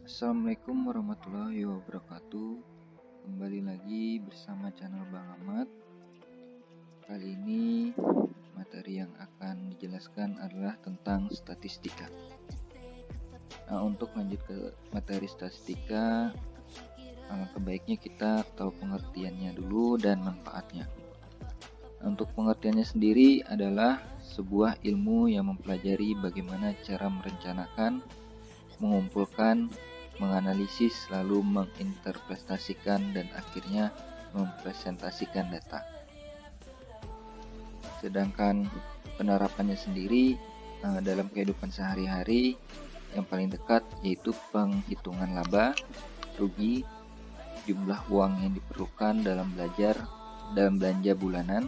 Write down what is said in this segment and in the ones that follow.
Assalamualaikum warahmatullahi wabarakatuh. Kembali lagi bersama channel Bang Ahmad. Kali ini materi yang akan dijelaskan adalah tentang statistika. Nah, untuk lanjut ke materi statistika, alangkah baiknya kita tahu pengertiannya dulu dan manfaatnya. Nah, untuk pengertiannya sendiri adalah sebuah ilmu yang mempelajari bagaimana cara merencanakan, mengumpulkan, menganalisis, lalu menginterpretasikan, dan akhirnya mempresentasikan data. Sedangkan penerapannya sendiri dalam kehidupan sehari-hari yang paling dekat yaitu penghitungan laba, rugi, jumlah uang yang diperlukan dalam belanja bulanan,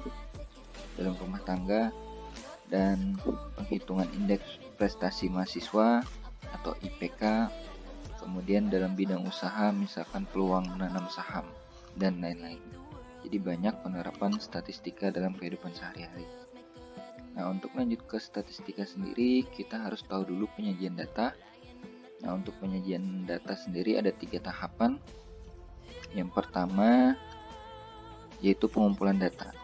dalam rumah tangga, dan penghitungan indeks prestasi mahasiswa atau IPK, kemudian dalam bidang usaha misalkan peluang menanam saham dan lain-lain. Jadi banyak penerapan statistika dalam kehidupan sehari-hari. Nah, untuk lanjut ke statistika sendiri, kita harus tahu dulu penyajian data. Nah, untuk penyajian data sendiri ada 3 tahapan. Yang pertama yaitu pengumpulan data.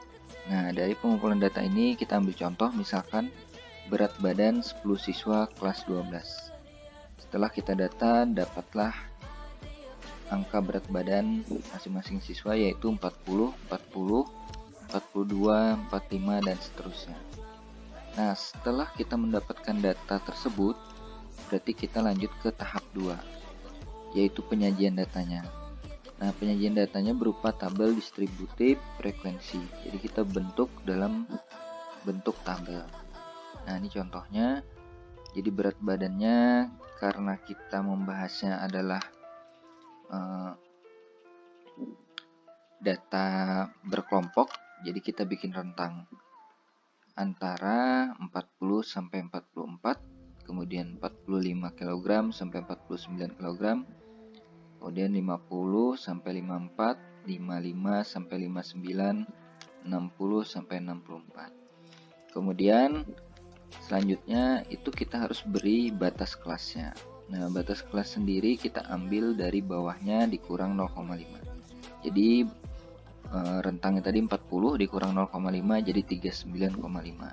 Nah, dari pengumpulan data ini kita ambil contoh, misalkan berat badan 10 siswa kelas 12. Setelah kita data, dapatlah angka berat badan masing-masing siswa yaitu 40, 40, 42, 45, dan seterusnya. Nah, setelah kita mendapatkan data tersebut, berarti kita lanjut ke tahap 2, yaitu penyajian datanya. Nah, penyajian datanya berupa tabel distributif frekuensi. Jadi kita bentuk dalam bentuk tabel. Nah, ini contohnya. Jadi berat badannya, karena kita membahasnya adalah data berkelompok, jadi kita bikin rentang antara 40 sampai 44, kemudian 45 kg sampai 49 kg, kemudian 50 sampai 54, 55 sampai 59, 60 sampai 64. Kemudian selanjutnya itu kita harus beri batas kelasnya. Nah, batas kelas sendiri kita ambil dari bawahnya dikurang 0,5. Jadi rentangnya tadi 40 dikurang 0,5 jadi 39,5.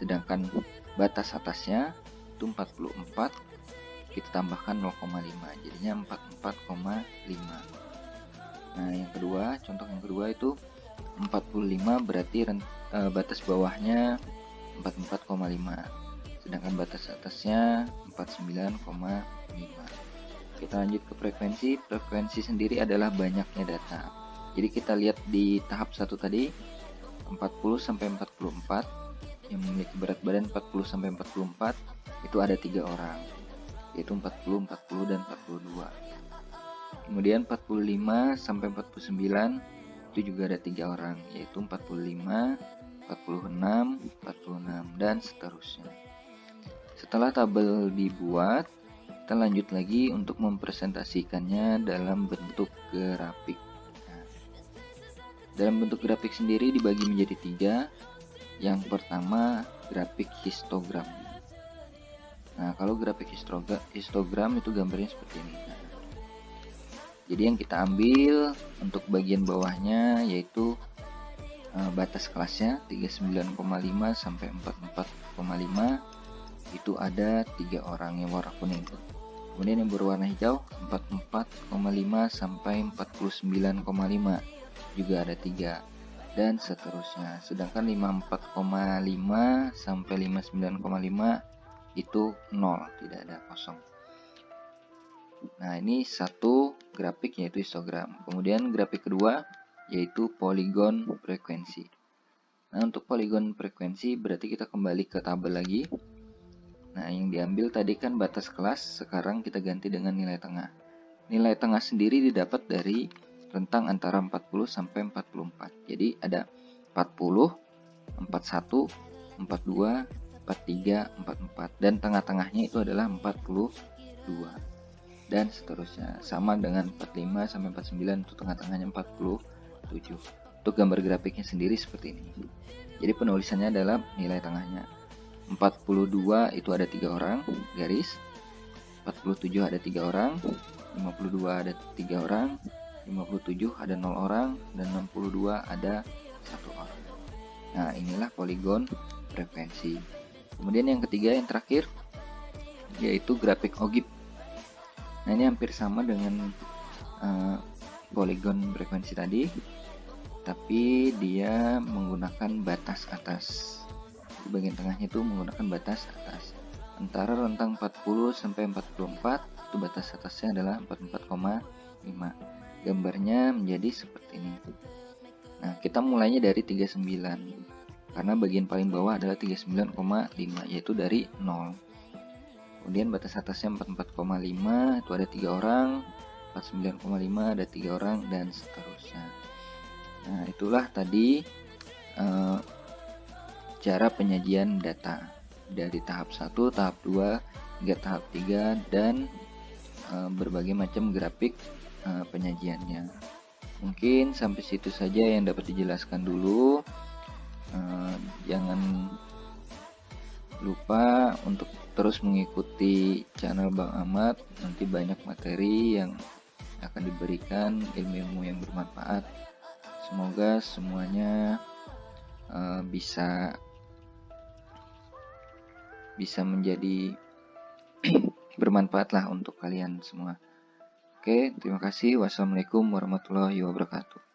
Sedangkan batas atasnya itu 44, kita tambahkan 0,5 jadinya 44,5. Nah, yang kedua, contoh yang kedua itu 45 berarti batas bawahnya 44,5, sedangkan batas atasnya 49,5. Kita lanjut ke frekuensi. Frekuensi sendiri adalah banyaknya data. Jadi kita lihat di tahap 1 tadi 40 sampai 44 yang memiliki berat badan 40 sampai 44 itu ada 3 orang, yaitu 40, 40, dan 42. Kemudian 45 sampai 49 itu juga ada 3 orang, yaitu 45, 46, 46, dan seterusnya. Setelah tabel dibuat, kita lanjut lagi untuk mempresentasikannya dalam bentuk grafik. Nah, dalam bentuk grafik sendiri dibagi menjadi 3. Yang pertama, grafik histogram. Nah, kalau grafik histogram itu gambarnya seperti ini. Nah, jadi yang kita ambil untuk bagian bawahnya yaitu batas kelasnya 39,5 sampai 44,5 itu ada 3 orang yang warna kuning. Kemudian yang berwarna hijau 44,5 sampai 49,5 juga ada 3, dan seterusnya. Sedangkan 54,5 sampai 59,5 itu 0, tidak ada kosong. Nah, ini satu grafik yaitu histogram. Kemudian grafik kedua yaitu poligon frekuensi. Nah, untuk poligon frekuensi berarti kita kembali ke tabel lagi. Nah, yang diambil tadi kan batas kelas, sekarang kita ganti dengan nilai tengah. Nilai tengah sendiri didapat dari rentang antara 40 sampai 44. Jadi ada 40, 41, 42, 43, 44, dan tengah-tengahnya itu adalah 42. Dan seterusnya, sama dengan 45 sampai 49 itu tengah-tengahnya 47. Untuk gambar grafiknya sendiri seperti ini. Jadi penulisannya adalah nilai tengahnya. 42 itu ada 3 orang, garis. 47 ada 3 orang, 52 ada 3 orang, 57 ada 0 orang, dan 62 ada 1 orang. Nah, inilah poligon frekuensi. Kemudian yang ketiga, yang terakhir, yaitu grafik ogib. Nah, ini hampir sama dengan poligon frekuensi tadi, tapi dia menggunakan batas atas. Di bagian tengahnya itu menggunakan batas atas. Antara rentang 40 sampai 44, itu batas atasnya adalah 44,5. Gambarnya menjadi seperti ini. Nah, kita mulainya dari 39. Karena bagian paling bawah adalah 39,5, yaitu dari 0. Kemudian batas atasnya 44,5, itu ada 3 orang, 49,5 ada 3 orang, dan seterusnya. Nah, itulah tadi cara penyajian data dari tahap 1, tahap 2, hingga tahap 3, dan berbagai macam grafik penyajiannya. Mungkin sampai situ saja yang dapat dijelaskan dulu. Jangan lupa untuk terus mengikuti channel Bang Ahmad, nanti banyak materi yang akan diberikan, ilmu-ilmu yang bermanfaat. Semoga semuanya bisa menjadi bermanfaat lah untuk kalian semua. Oke, terima kasih. Wassalamualaikum warahmatullahi wabarakatuh.